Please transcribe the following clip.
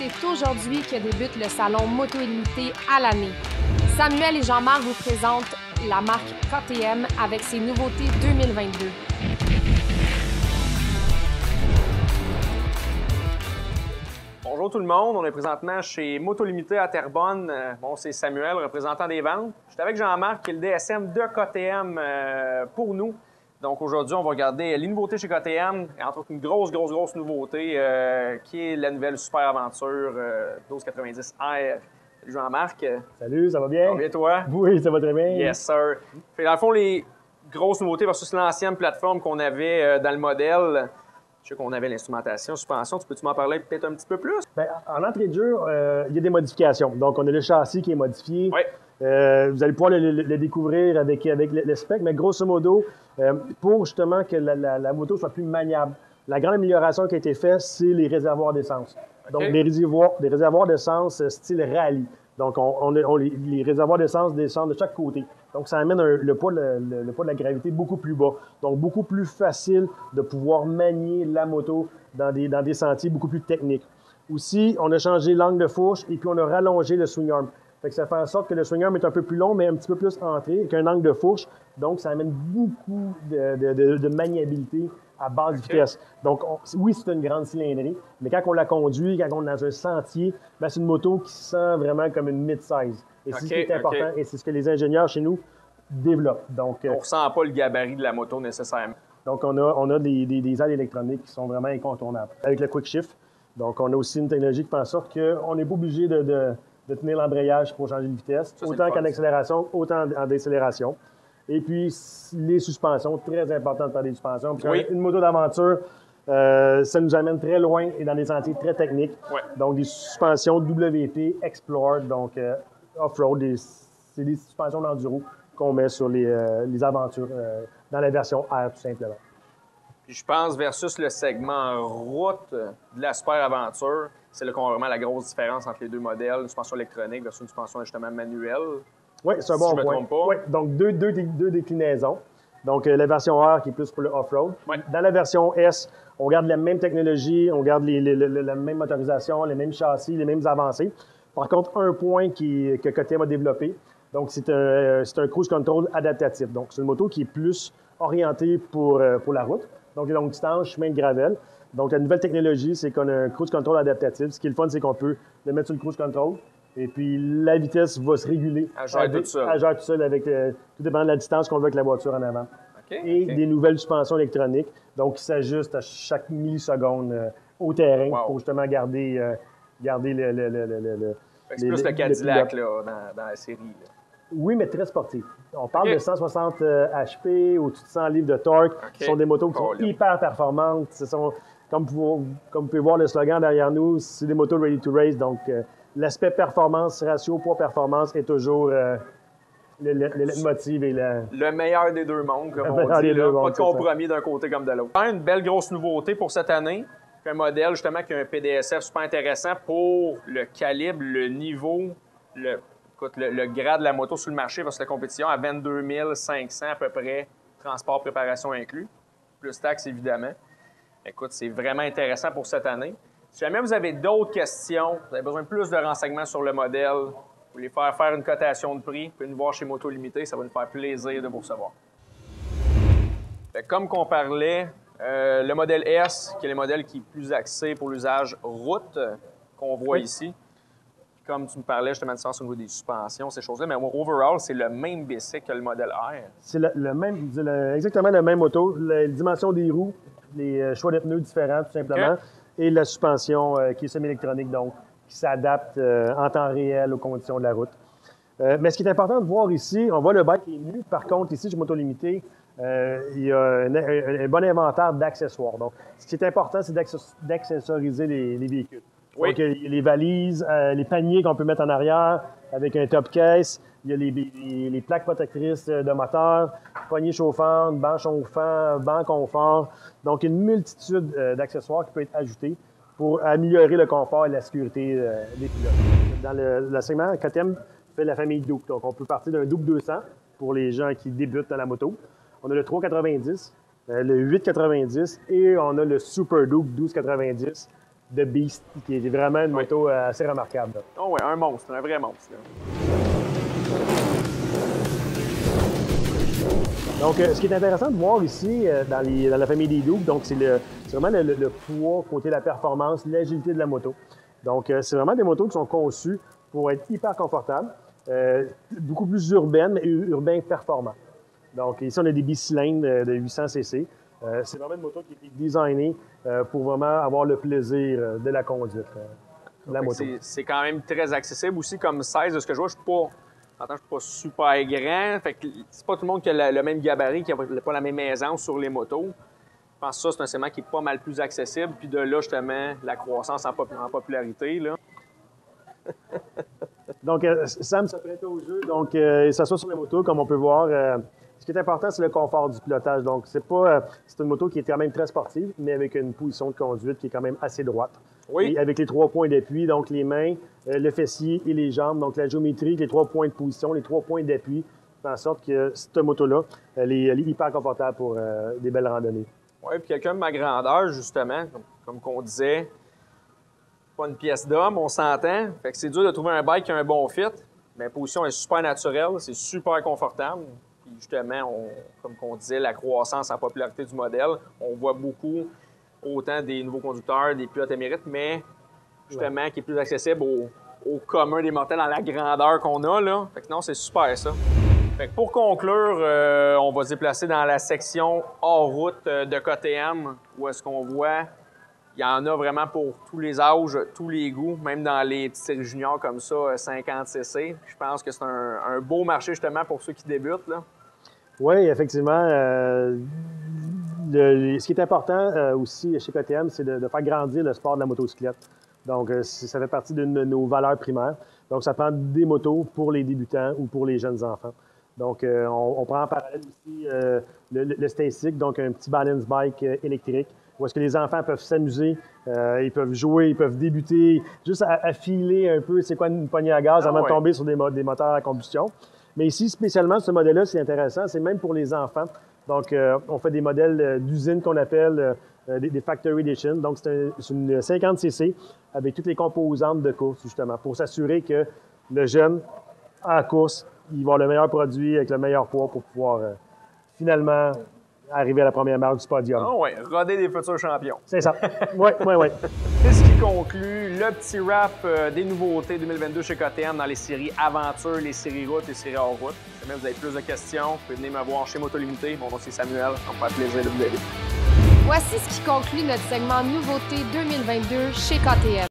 c'est aujourd'hui que débute le salon Moto Illimité à l'année. Samuel et Jean-Marc vous présentent la marque KTM avec ses nouveautés 2022. Bonjour tout le monde, on est présentement chez Moto Illimité à Terrebonne. Bon, c'est Samuel, représentant des ventes. Je suis avec Jean-Marc, qui est le DSM de KTM pour nous. Donc aujourd'hui, on va regarder les nouveautés chez KTM, entre autres une grosse nouveauté qui est la nouvelle Super Aventure 1290R. Salut Jean-Marc. Salut, ça va bien? Ça va bien toi? Oui, ça va très bien. Yes sir. Fait, dans le fond, les grosses nouveautés versus l'ancienne plateforme qu'on avait dans le modèle. Je sais qu'on avait l'instrumentation, suspension. Peux-tu m'en parler peut-être un petit peu plus? Bien, en entrée de jeu, il y a des modifications. Donc, on a le châssis qui est modifié. Oui. Vous allez pouvoir le découvrir avec le spec, mais grosso modo, pour justement que la moto soit plus maniable. La grande amélioration qui a été faite, c'est les réservoirs d'essence. Donc, Okay. des réservoirs d'essence style rallye. Donc, les réservoirs d'essence descendent de chaque côté. Donc, ça amène le poids de la gravité beaucoup plus bas. Donc, beaucoup plus facile de pouvoir manier la moto dans des sentiers beaucoup plus techniques. Aussi, on a changé l'angle de fourche et puis on a rallongé le swing arm. Fait que ça fait en sorte que le swing arm est un peu plus long, mais un petit peu plus entré, avec un angle de fourche. Donc, ça amène beaucoup de maniabilité à basse vitesse. Donc, oui, c'est une grande cylindrée, mais quand on la conduit, quand on est dans un sentier, ben, c'est une moto qui se sent vraiment comme une mid-size. Et c'est ce qui est important, et c'est ce que les ingénieurs chez nous développent. Donc, on ne ressent pas le gabarit de la moto nécessairement. Donc, on a des aides électroniques qui sont vraiment incontournables. Avec le Quick Shift, donc on a aussi une technologie qui fait en sorte qu'on n'est pas obligé de tenir l'embrayage pour changer de vitesse, ça, autant qu'en accélération, autant en décélération. Et puis, les suspensions, très important de faire des suspensions. Puis oui. Une moto d'aventure, ça nous amène très loin et dans des sentiers très techniques. Ouais. Donc, des suspensions WT Explore, donc off-road, c'est des suspensions d'enduro qu'on met sur les aventures dans la version R, tout simplement. Puis je pense versus le segment route de la Super Aventure, c'est là qu'on voit vraiment la grosse différence entre les deux modèles, une suspension électronique versus une suspension justement manuelle. Oui, c'est un bon je me point. trompe pas. Oui, donc deux déclinaisons. Donc la version R qui est plus pour le off-road. Ouais. Dans la version S, on garde la même technologie, on garde la même motorisation, les mêmes châssis, les mêmes avancées. Par contre, un point que KTM a développé, donc c'est un cruise control adaptatif. Donc c'est une moto qui est plus orientée pour la route. Donc les longues distances, chemin de gravel. Donc la nouvelle technologie, c'est qu'on a un cruise control adaptatif. Ce qui est le fun, c'est qu'on peut le mettre sur le cruise control. Et puis, la vitesse va se réguler. Elle gère tout seul. Elle gère tout seul avec tout dépendant de la distance qu'on veut avec la voiture en avant. Et des nouvelles suspensions électroniques, donc qui s'ajustent à chaque milliseconde au terrain pour justement garder le c'est plus le Cadillac là, dans la série. Là. Oui, mais très sportif. On parle de 160 HP, au-dessus de 100 livres de torque. Ce sont des motos qui sont hyper performantes. Ce sont, comme vous pouvez voir le slogan derrière nous, c'est des motos ready to race. Donc, l'aspect performance, ratio poids-performance est toujours le leitmotiv et le meilleur des deux mondes, comme on dit. Là. Pas de compromis d'un côté comme de l'autre. Une belle grosse nouveauté pour cette année. Un modèle justement qui a un PDSF super intéressant pour le calibre, le niveau, le grade de la moto sur le marché versus la compétition à 22 500 à peu près, transport, préparation inclus, plus taxes évidemment. Écoute, c'est vraiment intéressant pour cette année. Si jamais vous avez d'autres questions, vous avez besoin de plus de renseignements sur le modèle, vous voulez faire une cotation de prix, vous pouvez nous voir chez Moto Illimité, ça va nous faire plaisir de vous recevoir. Comme qu'on parlait, le modèle S, qui est le modèle qui est plus axé pour l'usage route, qu'on voit ici. Comme tu me parlais justement de différence au niveau des suspensions, ces choses-là, mais overall, c'est le même bicycle que le modèle R. C'est exactement le même auto. La dimension des roues, les choix de pneus différents, tout simplement, et la suspension qui est semi-électronique, donc qui s'adapte en temps réel aux conditions de la route. Mais ce qui est important de voir ici, on voit le bike qui est nu. Par contre, ici, chez Moto Illimité, il y a un bon inventaire d'accessoires. Donc, ce qui est important, c'est d'accessoriser les véhicules. Oui. Donc, il y a les valises, les paniers qu'on peut mettre en arrière avec un top case. Il y a les plaques protectrices de moteur, poignées chauffantes, banc chauffant, banc confort. Donc, une multitude d'accessoires qui peuvent être ajoutés pour améliorer le confort et la sécurité des pilotes. Dans le segment, KTM fait la famille Duke. Donc, on peut partir d'un Duke 200 pour les gens qui débutent dans la moto. On a le 390, le 890 et on a le Super Duke 1290. de Beast, qui est vraiment une moto assez remarquable. Oh oui, un monstre, un vrai monstre. Là. Donc, ce qui est intéressant de voir ici, dans la famille des Dougs, donc c'est vraiment le poids côté de la performance, l'agilité de la moto. Donc, c'est vraiment des motos qui sont conçues pour être hyper confortables, beaucoup plus urbaines, mais urbain performants. Donc, ici, on a des bicylindres de 800 cc. C'est vraiment une moto qui est designée pour vraiment avoir le plaisir de la conduite, de la moto. C'est quand même très accessible aussi comme 16. De ce que je vois, je suis pas super grand. Fait que c'est pas tout le monde qui a le même gabarit, qui n'a pas la même aisance sur les motos. Je pense que ça, c'est un segment qui est pas mal plus accessible. Puis de là, justement, la croissance en popularité. Là. Donc, Sam se prête au jeu. Donc, il s'assoit sur les motos, comme on peut voir. Ce qui est important, c'est le confort du pilotage. Donc, c'est une moto qui est quand même très sportive, mais avec une position de conduite qui est quand même assez droite. Oui. Et avec les 3 points d'appui, donc les mains, le fessier et les jambes. Donc, la géométrie, les 3 points de position, les 3 points d'appui, fait en sorte que cette moto-là, elle est hyper confortable pour des belles randonnées. Oui, puis quelqu'un de ma grandeur, justement, comme qu'on disait, pas une pièce d'homme, on s'entend. Fait que c'est dur de trouver un bike qui a un bon fit, mais la position est super naturelle, c'est super confortable. Puis justement, comme on disait, la croissance en popularité du modèle, on voit beaucoup autant des nouveaux conducteurs, des pilotes émérites, mais justement qui est plus accessible au commun des mortels dans la grandeur qu'on a, là. Fait que non, c'est super ça. Fait que pour conclure, on va se déplacer dans la section hors route de KTM, où est-ce qu'on voit, il y en a vraiment pour tous les âges, tous les goûts, même dans les petites séries juniors comme ça, 50cc. Je pense que c'est un beau marché justement pour ceux qui débutent, là. Oui, effectivement. Ce qui est important aussi chez KTM, c'est de faire grandir le sport de la motocyclette. Donc, ça fait partie de nos valeurs primaires. Donc, ça prend des motos pour les débutants ou pour les jeunes enfants. Donc, on prend en parallèle aussi le Stasic, donc un petit balance bike électrique, où est-ce que les enfants peuvent s'amuser, ils peuvent jouer, ils peuvent débuter, juste à filer un peu c'est quoi une poignée à gaz avant de tomber sur des moteurs à combustion. Mais ici, spécialement, ce modèle-là, c'est intéressant, c'est même pour les enfants. Donc, on fait des modèles d'usine qu'on appelle des Factory Edition. Donc, c'est une 50cc avec toutes les composantes de course, justement, pour s'assurer que le jeune, à la course, il va avoir le meilleur produit avec le meilleur poids pour pouvoir finalement arriver à la première marque du podium. Ah oui, roder des futurs champions. C'est ça. Oui. C'est ce qui conclut le petit wrap des nouveautés 2022 chez KTM dans les séries Aventure, les séries Route et les séries hors route. Si jamais vous avez plus de questions, vous pouvez venir me voir chez Moto Limité. Mon nom c'est Samuel, ça me fait plaisir de vous aider. Voici ce qui conclut notre segment Nouveautés 2022 chez KTM.